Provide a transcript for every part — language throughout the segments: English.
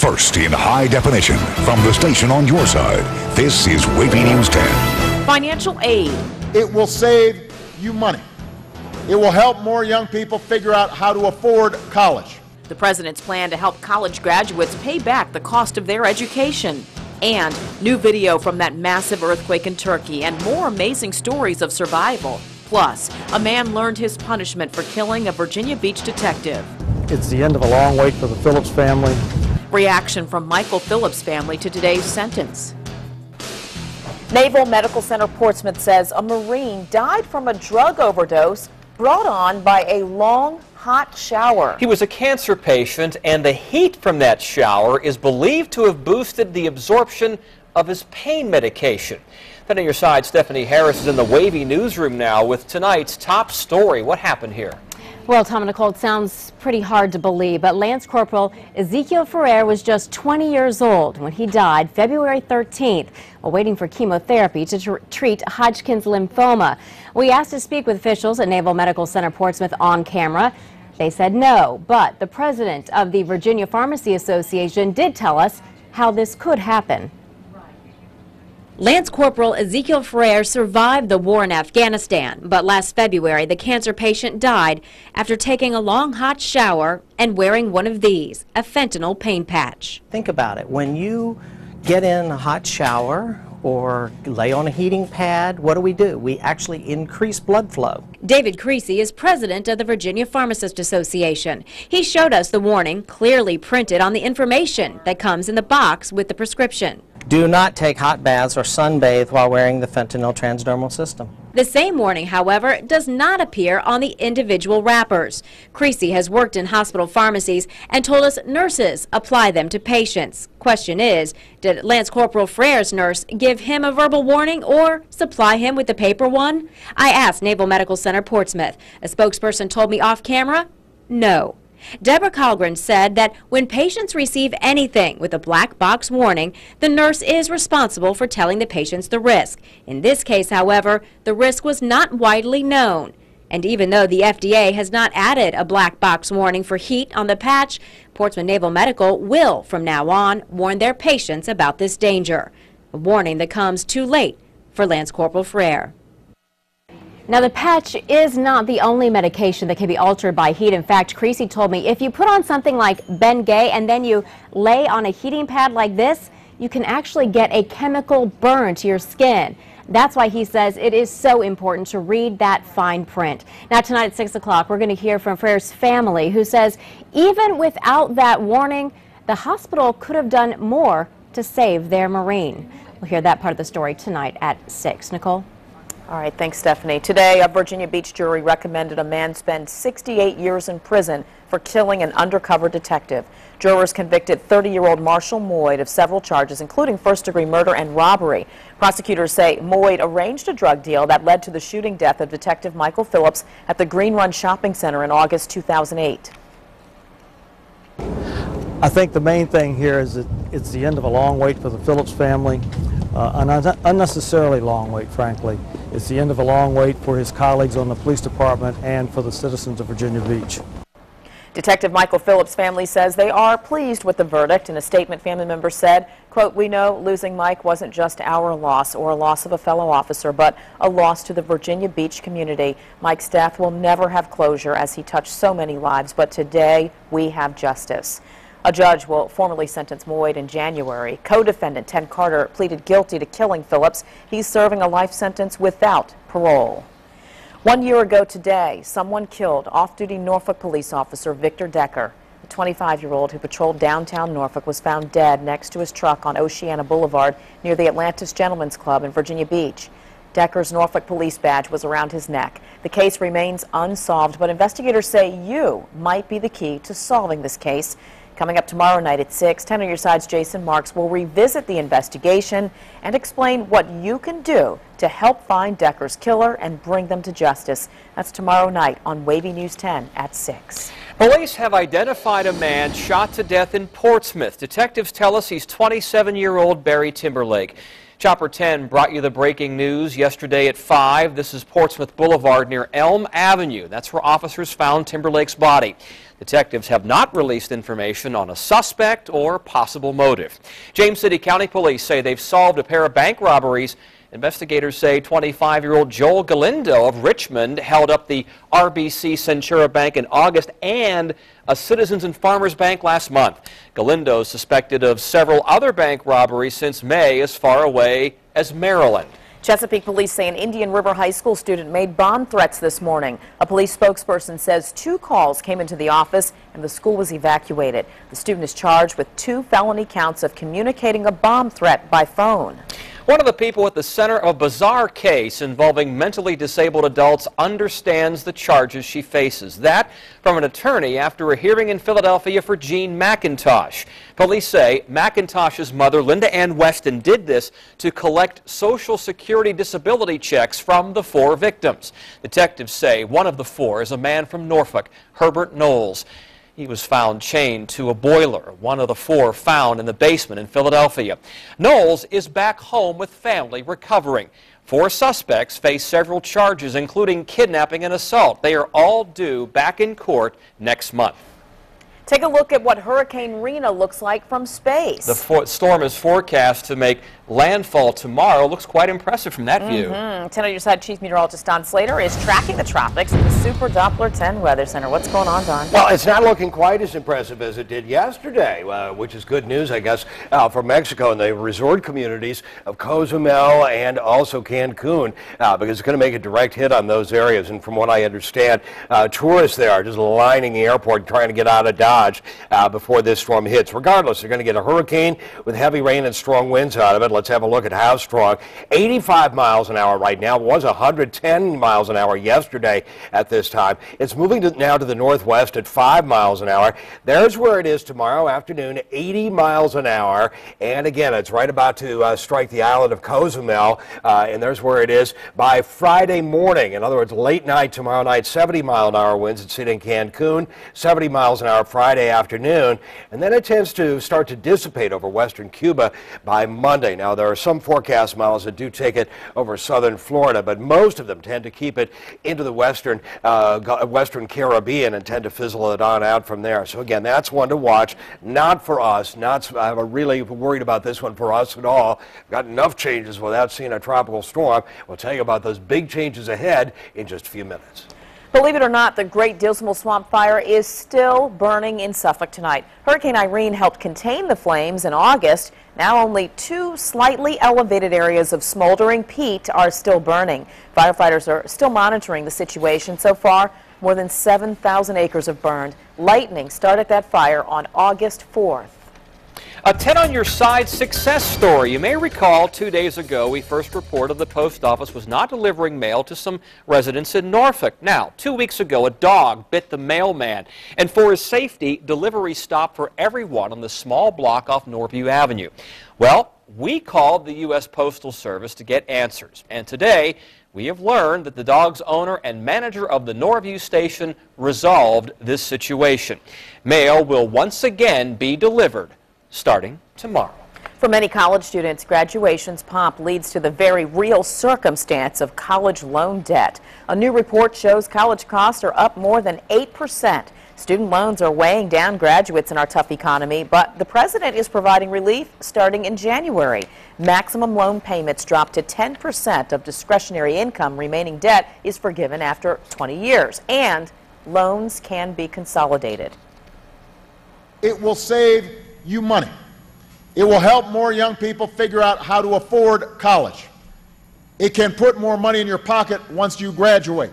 First in high definition from the station on your side, this is WAVY News 10. Financial aid. It will save you money. It will help more young people figure out how to afford college. The president's plan to help college graduates pay back the cost of their education. And new video from that massive earthquake in Turkey and more amazing stories of survival. Plus, a man learned his punishment for killing a Virginia Beach detective. It's the end of a long wait for the Phillips family. Reaction from Michael Phillips' family to today's sentence. Naval Medical Center Portsmouth says a Marine died from a drug overdose brought on by a long, hot shower. He was a cancer patient, and the heat from that shower is believed to have boosted the absorption of his pain medication. Then on your side, Stephanie Harris is in the WAVY newsroom now with tonight's top story. What happened here? Well, Tom and Nicole, it sounds pretty hard to believe, but Lance Corporal Ezekiel Ferrer was just 20 years old when he died February 13th while waiting for chemotherapy to treat Hodgkin's lymphoma. We asked to speak with officials at Naval Medical Center Portsmouth on camera. They said no, but the president of the Virginia Pharmacy Association did tell us how this could happen. Lance Corporal Ezekiel Ferrer survived the war in Afghanistan, but last February the cancer patient died after taking a long hot shower and wearing one of these, a fentanyl pain patch. Think about it. When you get in a hot shower or lay on a heating pad, what do? We actually increase blood flow. David Creasy is president of the Virginia Pharmacist Association. He showed us the warning clearly printed on the information that comes in the box with the prescription. Do not take hot baths or sunbathe while wearing the fentanyl transdermal system. The same warning, however, does not appear on the individual wrappers. Creasy has worked in hospital pharmacies and told us nurses apply them to patients. Question is, did Lance Corporal Ferrer's nurse give him a verbal warning or supply him with the paper one? I asked Naval Medical Center Portsmouth. A spokesperson told me off camera, no. Deborah Colgren said that when patients receive anything with a black box warning, the nurse is responsible for telling the patients the risk. In this case, however, the risk was not widely known. And even though the FDA has not added a black box warning for heat on the patch, Portsmouth Naval Medical will, from now on, warn their patients about this danger. A warning that comes too late for Lance Corporal Ferrer. Now, the patch is not the only medication that can be altered by heat. In fact, Creasy told me if you put on something like Bengay and then you lay on a heating pad like this, you can actually get a chemical burn to your skin. That's why he says it is so important to read that fine print. Now, tonight at 6 o'clock, we're going to hear from Ferrer's family, who says even without that warning, the hospital could have done more to save their Marine. We'll hear that part of the story tonight at 6. Nicole? All right, thanks, Stephanie. Today, a Virginia Beach jury recommended a man spend 68 years in prison for killing an undercover detective. Jurors convicted 30-year-old Marshall Moyd of several charges, including first-degree murder and robbery. Prosecutors say Moyd arranged a drug deal that led to the shooting death of Detective Michael Phillips at the Green Run Shopping Center in August 2008. I think the main thing here is that it's the end of a long wait for the Phillips family, an unnecessarily long wait, frankly. It's the end of a long wait for his colleagues on the police department and for the citizens of Virginia Beach. Detective Michael Phillips' family says they are pleased with the verdict. In a statement, family members said, quote, "We know losing Mike wasn't just our loss or a loss of a fellow officer, but a loss to the Virginia Beach community. Mike's death will never have closure as he touched so many lives, but today we have justice." A judge will formally sentence Moyd in January. Co-defendant Ted Carter pleaded guilty to killing Phillips. He's serving a life sentence without parole. 1 year ago today, someone killed off-duty Norfolk police officer Victor Decker. The 25-year-old who patrolled downtown Norfolk was found dead next to his truck on Oceana Boulevard near the Atlantis Gentlemen's Club in Virginia Beach. Decker's Norfolk police badge was around his neck. The case remains unsolved, but investigators say you might be the key to solving this case. Coming up tomorrow night at 6, 10 on your side's Jason Marks will revisit the investigation and explain what you can do to help find Decker's killer and bring them to justice. That's tomorrow night on WAVY News 10 at 6. Police have identified a man shot to death in Portsmouth. Detectives tell us he's 27-year-old Barry Timberlake. Chopper 10 brought you the breaking news yesterday at 5. This is Portsmouth Boulevard near Elm Avenue. That's where officers found Timberlake's body. Detectives have not released information on a suspect or possible motive. James City County Police say they've solved a pair of bank robberies. Investigators say 25-year-old Joel Galindo of Richmond held up the RBC Centura Bank in August and a Citizens and Farmers Bank last month. Galindo is suspected of several other bank robberies since May as far away as Maryland. Chesapeake police say an Indian River High School student made bomb threats this morning. A police spokesperson says 2 calls came into the office and the school was evacuated. The student is charged with 2 felony counts of communicating a bomb threat by phone. One of the people at the center of a bizarre case involving mentally disabled adults understands the charges she faces. That from an attorney after a hearing in Philadelphia for Jean McIntosh. Police say McIntosh's mother, Linda Ann Weston, did this to collect Social Security disability checks from the 4 victims. Detectives say one of the 4 is a man from Norfolk, Herbert Knowles. He was found chained to a boiler, one of the 4 found in the basement in Philadelphia. Knowles is back home with family recovering. 4 suspects face several charges, including kidnapping and assault. They are all due back in court next month. Take a look at what Hurricane Rina looks like from space. The storm is forecast to make landfall tomorrow. Looks quite impressive from that view. 10 on your side, Chief Meteorologist Don Slater is tracking the tropics at the Super Doppler 10 Weather Center. What's going on, Don? Well, it's not looking quite as impressive as it did yesterday, which is good news, I guess, for Mexico and the resort communities of Cozumel and also Cancun, because it's going to make a direct hit on those areas. And from what I understand, tourists there are just lining the airport trying to get out of Dodge before this storm hits. Regardless, they're going to get a hurricane with heavy rain and strong winds out of it. Let's have a look at how strong. 85 miles an hour right now. It was 110 miles an hour yesterday at this time. It's moving now to the northwest at 5 miles an hour. There's where it is tomorrow afternoon, 80 miles an hour. And again, it's right about to strike the island of Cozumel. And there's where it is by Friday morning. In other words, late night tomorrow night, 70 mile an hour winds. It's hitting Cancun, 70 miles an hour Friday afternoon. And then it tends to start to dissipate over western Cuba by Monday. Now, there are some forecast models that do take it over southern Florida, but most of them tend to keep it into the western Caribbean and tend to fizzle it on out from there. So again, that's one to watch. Not for us. I'm really worried about this one for us at all. Got enough changes without seeing a tropical storm. We'll tell you about those big changes ahead in just a few minutes. Believe it or not, the Great Dismal Swamp Fire is still burning in Suffolk tonight. Hurricane Irene helped contain the flames in August. Now only 2 slightly elevated areas of smoldering peat are still burning. Firefighters are still monitoring the situation. So far, more than 7,000 acres have burned. Lightning started that fire on August 4th. A 10 on your side success story. You may recall 2 days ago we first reported the post office was not delivering mail to some residents in Norfolk. Now, 2 weeks ago, a dog bit the mailman, and for his safety, delivery stopped for everyone on the small block off Norview Avenue. Well, we called the U.S. Postal Service to get answers, and today we have learned that the dog's owner and manager of the Norview station resolved this situation. Mail will once again be delivered starting tomorrow. For many college students, graduation's pomp leads to the very real circumstance of college loan debt. A new report shows college costs are up more than 8%. Student loans are weighing down graduates in our tough economy, but the president is providing relief starting in January. Maximum loan payments drop to 10% of discretionary income. Remaining debt is forgiven after 20 years, and loans can be consolidated. It will save you money. It will help more young people figure out how to afford college. It can put more money in your pocket once you graduate.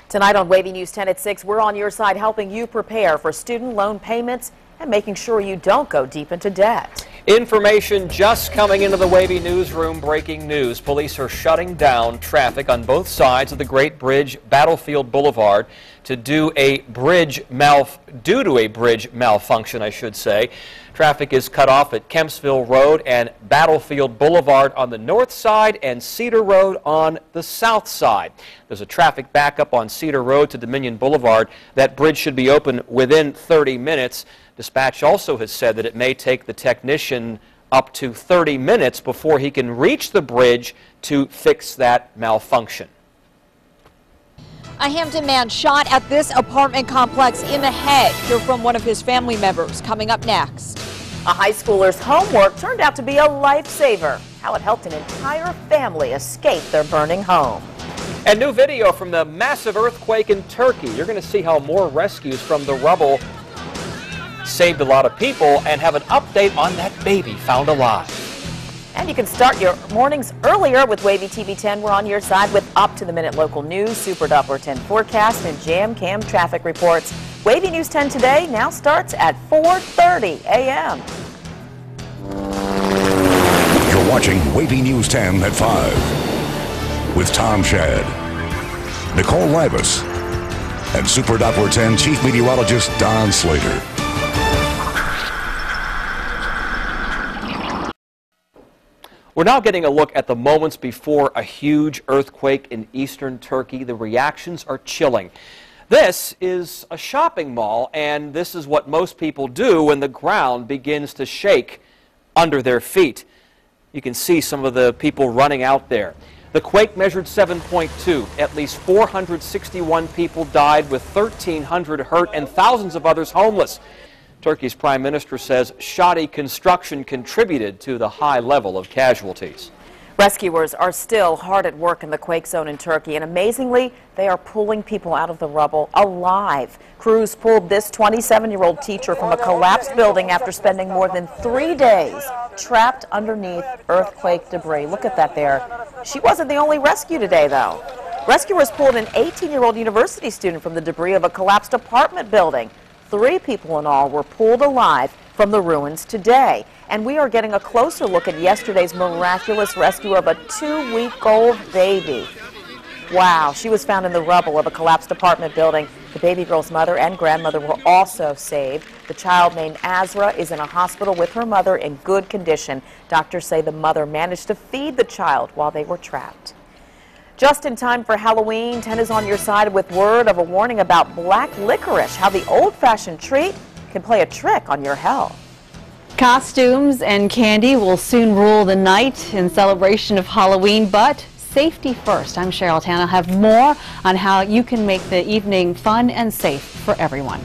Tonight on WAVY News 10 at 6, we're on your side helping you prepare for student loan payments and making sure you don't go deep into debt. Information just coming into the WAVY newsroom. Breaking news. Police are shutting down traffic on both sides of the Great Bridge, Battlefield Boulevard, due to a bridge malfunction, I should say. Traffic is cut off at Kempsville Road and Battlefield Boulevard on the north side and Cedar Road on the south side. There's a traffic backup on Cedar Road to Dominion Boulevard. That bridge should be open within 30 minutes. Dispatch also has said that it may take the technician up to 30 minutes before he can reach the bridge to fix that malfunction. A Hampton man shot at this apartment complex in the head. Hear from one of his family members coming up next. A high schooler's homework turned out to be a lifesaver. How it helped an entire family escape their burning home. And new video from the massive earthquake in Turkey. You're going to see how more rescues from the rubble saved a lot of people, and have an update on that baby found alive. And you can start your mornings earlier with WAVY TV 10. We're on your side with up-to-the-minute local news, Super Doppler 10 forecast, and Jam Cam traffic reports. WAVY News 10 today now starts at 4:30 a.m. You're watching WAVY News 10 at 5 with Tom Shad, Nicole Ribas, and Super Doppler 10 Chief Meteorologist Don Slater. We're now getting a look at the moments before a huge earthquake in eastern Turkey. The reactions are chilling. This is a shopping mall, and this is what most people do when the ground begins to shake under their feet. You can see some of the people running out there. The quake measured 7.2. At least 461 people died, with 1,300 hurt and thousands of others homeless. Turkey's prime minister says shoddy construction contributed to the high level of casualties. Rescuers are still hard at work in the quake zone in Turkey, and amazingly, they are pulling people out of the rubble alive. Crews pulled this 27-year-old teacher from a collapsed building after spending more than 3 days trapped underneath earthquake debris. Look at that there. She wasn't the only rescue today, though. Rescuers pulled an 18-year-old university student from the debris of a collapsed apartment building. 3 people in all were pulled alive from the ruins today. And we are getting a closer look at yesterday's miraculous rescue of a 2-week-old baby. Wow, she was found in the rubble of a collapsed apartment building. The baby girl's mother and grandmother were also saved. The child, named Azra, is in a hospital with her mother in good condition. Doctors say the mother managed to feed the child while they were trapped. Just in time for Halloween, 10 is on your side with word of a warning about black licorice, how the old-fashioned treat can play a trick on your health. Costumes and candy will soon rule the night in celebration of Halloween, but safety first. I'm Cheryl Tan. I'll have more on how you can make the evening fun and safe for everyone.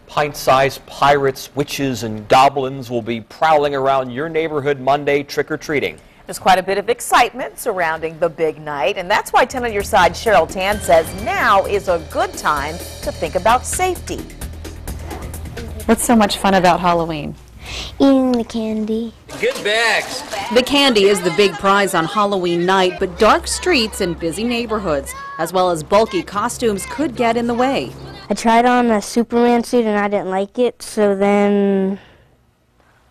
Pint-sized pirates, witches, and goblins will be prowling around your neighborhood Monday trick-or-treating. There's quite a bit of excitement surrounding the big night, and that's why 10 on your side Cheryl Tan says now is a good time to think about safety. What's so much fun about Halloween? Eating the candy. Good bags. The candy is the big prize on Halloween night, but dark streets and busy neighborhoods, as well as bulky costumes, could get in the way. I tried on a Superman suit and I didn't like it, so then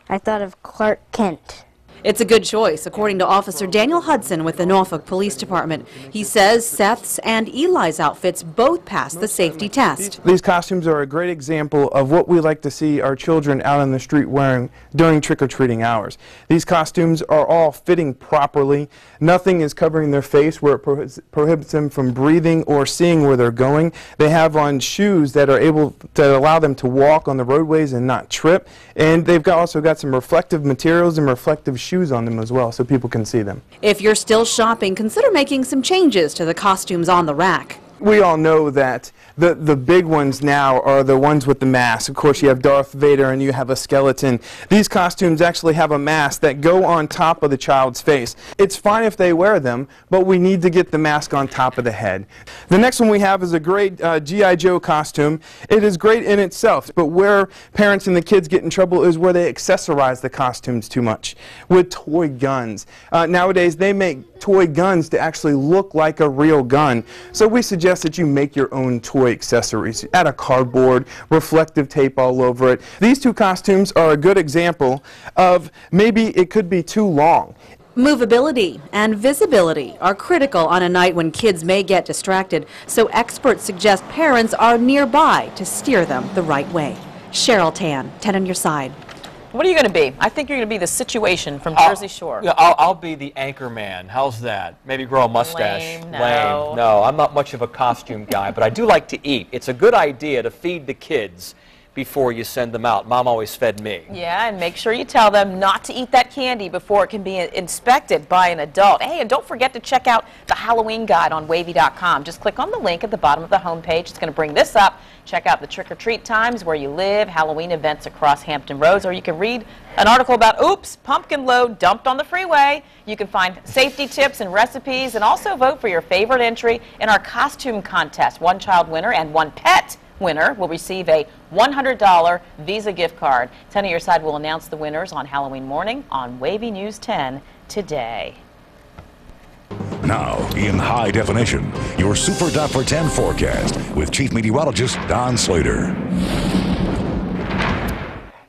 I thought of Clark Kent. It's a good choice, according to Officer Daniel Hudson with the Norfolk Police Department. He says Seth's and Eli's outfits both passed the safety test. These costumes are a great example of what we like to see our children out on the street wearing during trick-or-treating hours. These costumes are all fitting properly. Nothing is covering their face where it prohibits them from breathing or seeing where they're going. They have on shoes that are able to allow them to walk on the roadways and not trip. And they've also got some reflective materials and reflective shoes on them as well, so people can see them. If you're still shopping, consider making some changes to the costumes on the rack. We all know that the big ones now are the ones with the mask. Of course, you have Darth Vader and you have a skeleton. These costumes actually have a mask that go on top of the child's face. It's fine if they wear them, but we need to get the mask on top of the head. The next one we have is a great G.I. Joe costume. It is great in itself, but where parents and the kids get in trouble is where they accessorize the costumes too much with toy guns. Nowadays, they make toy guns to actually look like a real gun. So we suggest that you make your own toy accessories. Add a cardboard, reflective tape all over it. These two costumes are a good example of maybe it could be too long. Movability and visibility are critical on a night when kids may get distracted, so experts suggest parents are nearby to steer them the right way. Cheryl Tan, 10 on your side. What are you going to be? I think you're going to be the Situation from Jersey Shore. Yeah, I'll be the anchor man. How's that? Maybe grow a mustache. Lame, no. Lame. No, I'm not much of a costume guy, but I do like to eat. It's a good idea to feed the kids before you send them out. Mom always fed me. Yeah, and make sure you tell them not to eat that candy before it can be inspected by an adult. Hey, and don't forget to check out the Halloween guide on WAVY.com. Just click on the link at the bottom of the homepage. It's going to bring this up. Check out the trick-or-treat times where you live, Halloween events across Hampton Roads, or you can read an article about, oops, pumpkin load dumped on the freeway. You can find safety tips and recipes, and also vote for your favorite entry in our costume contest. One child winner and one pet winner will receive a $100 Visa gift card. 10 on your side will announce the winners on Halloween morning on WAVY News 10 today. Now, in high definition, your Super Dapper 10 forecast with Chief Meteorologist Don Slater.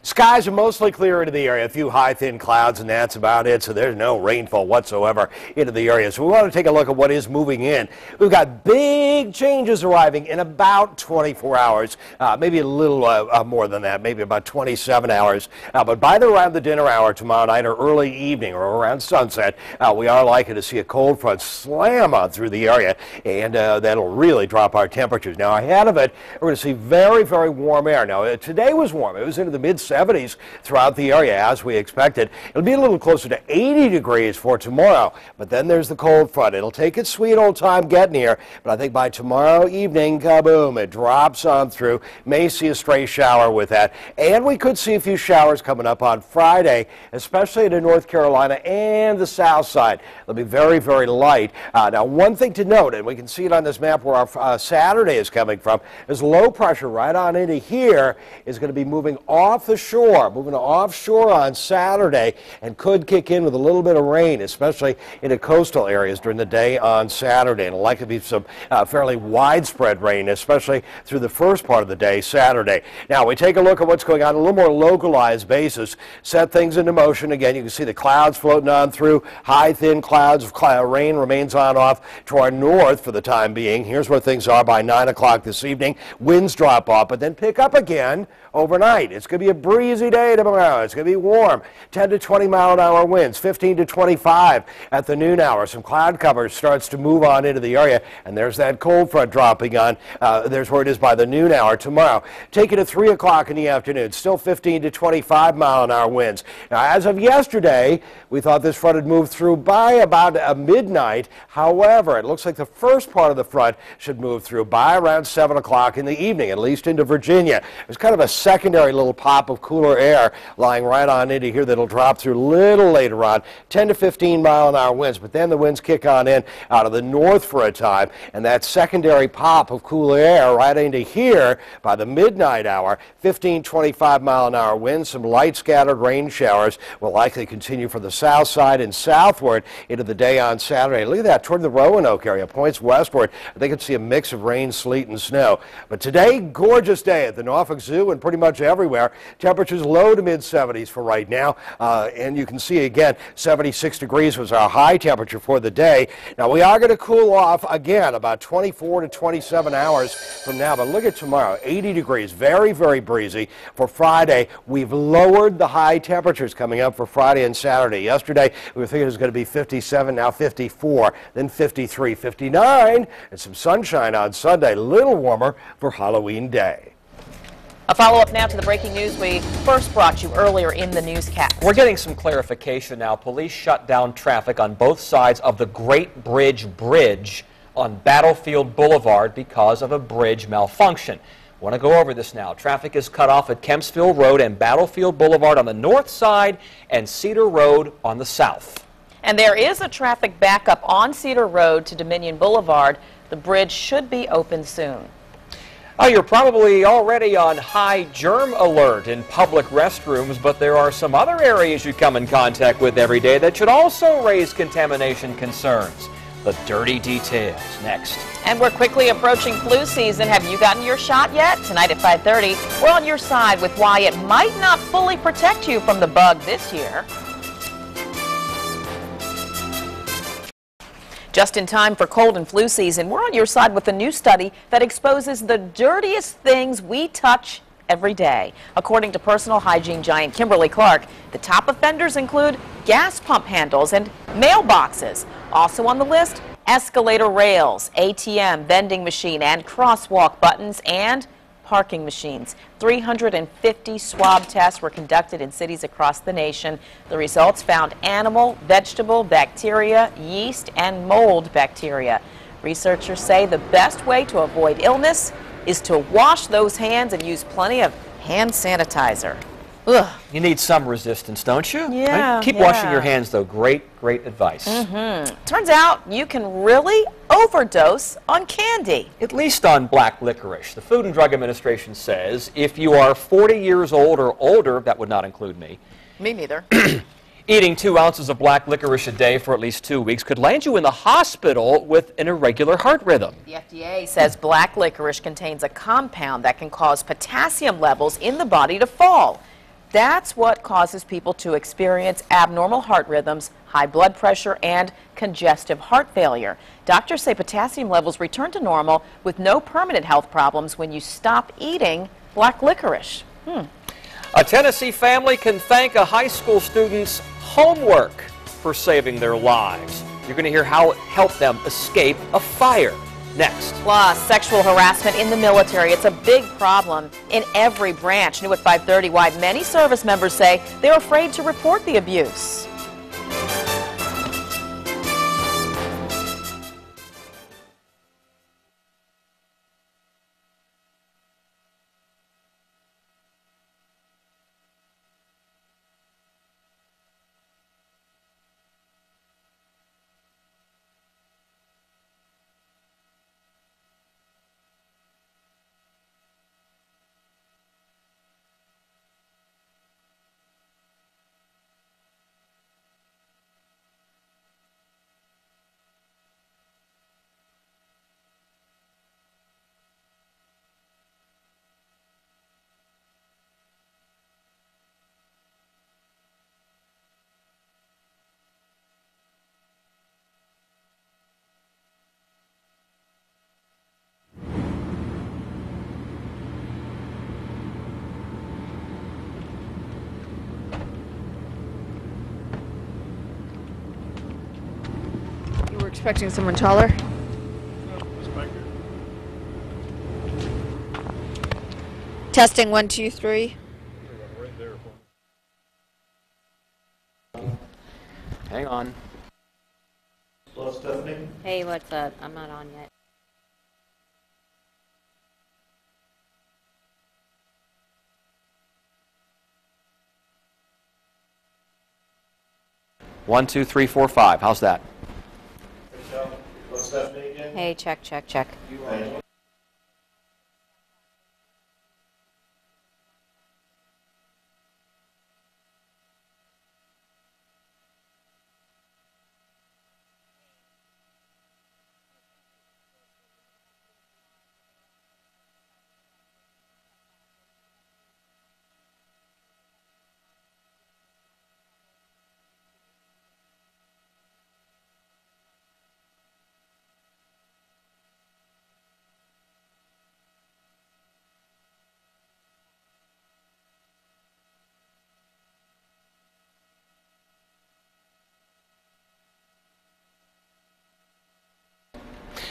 Skies are mostly clear into the area. A few high, thin clouds, and that's about it. So there's no rainfall whatsoever into the area. So we want to take a look at what is moving in. We've got big changes arriving in about 24 hours, maybe a little more than that, maybe about 27 hours. But by around the dinner hour tomorrow night or early evening or around sunset, we are likely to see a cold front slam on through the area, and that'll really drop our temperatures. Now, ahead of it, we're going to see very, very warm air. Now, today was warm. It was into the mid-70s throughout the area as we expected. It'll be a little closer to 80 degrees for tomorrow, but then there's the cold front. It'll take its sweet old time getting here, but I think by tomorrow evening, kaboom, it drops on through. May see a stray shower with that, and we could see a few showers coming up on Friday, especially in North Carolina and the south side. They'll be very, very light. Now, one thing to note, and we can see it on this map where our Saturday is coming from, is low pressure right on into here is going to be moving off the shore, moving offshore on Saturday, and could kick in with a little bit of rain, especially into coastal areas during the day on Saturday. And likely to be some fairly widespread rain, especially through the first part of the day Saturday. Now, we take a look at what's going on a little more localized basis, set things into motion. Again, you can see the clouds floating on through, high, thin clouds. Rain remains on off to our north for the time being. Here's where things are by 9 o'clock this evening. Winds drop off, but then pick up again overnight. It's going to be a breezy day tomorrow. It's going to be warm. 10 to 20 mile an hour winds, 15 to 25 at the noon hour. Some cloud cover starts to move on into the area, and there's that cold front dropping on. There's where it is by the noon hour tomorrow. Take it to 3 o'clock in the afternoon. Still 15 to 25 mile an hour winds. Now, as of yesterday, we thought this front had moved through by about midnight. However, it looks like the first part of the front should move through by around 7 o'clock in the evening, at least into Virginia. There's kind of a secondary little pop of cooler air lying right on into here that'll drop through a little later on, 10 to 15 mile an hour winds, but then the winds kick on in out of the north for a time, and that secondary pop of cooler air right into here by the midnight hour, 15, 25 mile an hour winds, some light scattered rain showers will likely continue from the south side and southward into the day on Saturday. Look at that, toward the Roanoke area, points westward. I think it's see a mix of rain, sleet, and snow. But today, gorgeous day at the Norfolk Zoo and pretty much everywhere. Temperatures low to mid-70s for right now, and you can see again 76 degrees was our high temperature for the day. Now we are going to cool off again about 24 to 27 hours from now, but look at tomorrow, 80 degrees, very, very breezy. For Friday, we've lowered the high temperatures coming up for Friday and Saturday. Yesterday, we were thinking it was going to be 57, now 54, then 53, 59, and some sunshine on Sunday, a little warmer for Halloween Day. A follow-up now to the breaking news we first brought you earlier in the newscast. We're getting some clarification now. Police shut down traffic on both sides of the Great Bridge on Battlefield Boulevard because of a bridge malfunction. I want to go over this now. Traffic is cut off at Kempsville Road and Battlefield Boulevard on the north side and Cedar Road on the south. And there is a traffic backup on Cedar Road to Dominion Boulevard. The bridge should be open soon. Oh, you're probably already on high germ alert in public restrooms, but there are some other areas you come in contact with every day that should also raise contamination concerns. The dirty details next. And we're quickly approaching flu season. Have you gotten your shot yet? Tonight at 5:30, we're on your side with why it might not fully protect you from the bug this year. Just in time for cold and flu season, we're on your side with a new study that exposes the dirtiest things we touch every day. According to personal hygiene giant Kimberly Clark, the top offenders include gas pump handles and mailboxes. Also on the list, escalator rails, ATM, vending machine, and crosswalk buttons, and parking machines. 350 swab tests were conducted in cities across the nation. The results found animal, vegetable, bacteria, yeast, and mold bacteria. Researchers say the best way to avoid illness is to wash those hands and use plenty of hand sanitizer. Ugh. You need some resistance, don't you? Yeah. Right? Keep washing your hands, though. Great advice. Turns out you can really overdose on candy. At least on black licorice. The Food and Drug Administration says if you are 40 years old or older, that would not include me. Me neither. Eating 2 ounces of black licorice a day for at least 2 weeks could land you in the hospital with an irregular heart rhythm. The FDA says black licorice contains a compound that can cause potassium levels in the body to fall. That's what causes people to experience abnormal heart rhythms, high blood pressure, and congestive heart failure. Doctors say potassium levels return to normal with no permanent health problems when you stop eating black licorice. A Tennessee family can thank a high school student's homework for saving their lives. You're going to hear how it helped them escape a fire. Next. Plus, sexual harassment in the military. It's a big problem in every branch. New at 5:30, why many service members say they're afraid to report the abuse. Expecting someone taller? Testing 1, 2, 3. Hang on. Hello, Stephanie. Hey, what's up? I'm not on yet. One, two, three, four, 5. How's that? Stephanie again? Hey, check.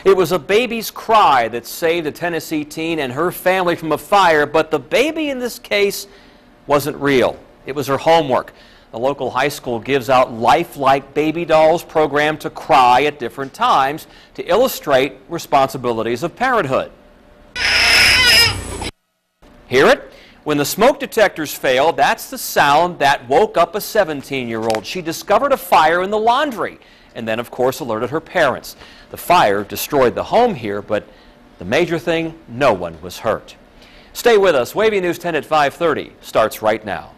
It was a baby's cry that saved a Tennessee teen and her family from a fire, but the baby in this case wasn't real. It was her homework. The local high school gives out lifelike baby dolls programmed to cry at different times to illustrate responsibilities of parenthood. Hear it? When the smoke detectors failed, that's the sound that woke up a 17-year-old. She discovered a fire in the laundry and then, of course, alerted her parents. The fire destroyed the home here, but the major thing, no one was hurt. Stay with us. WAVY News 10 at 5:30 starts right now.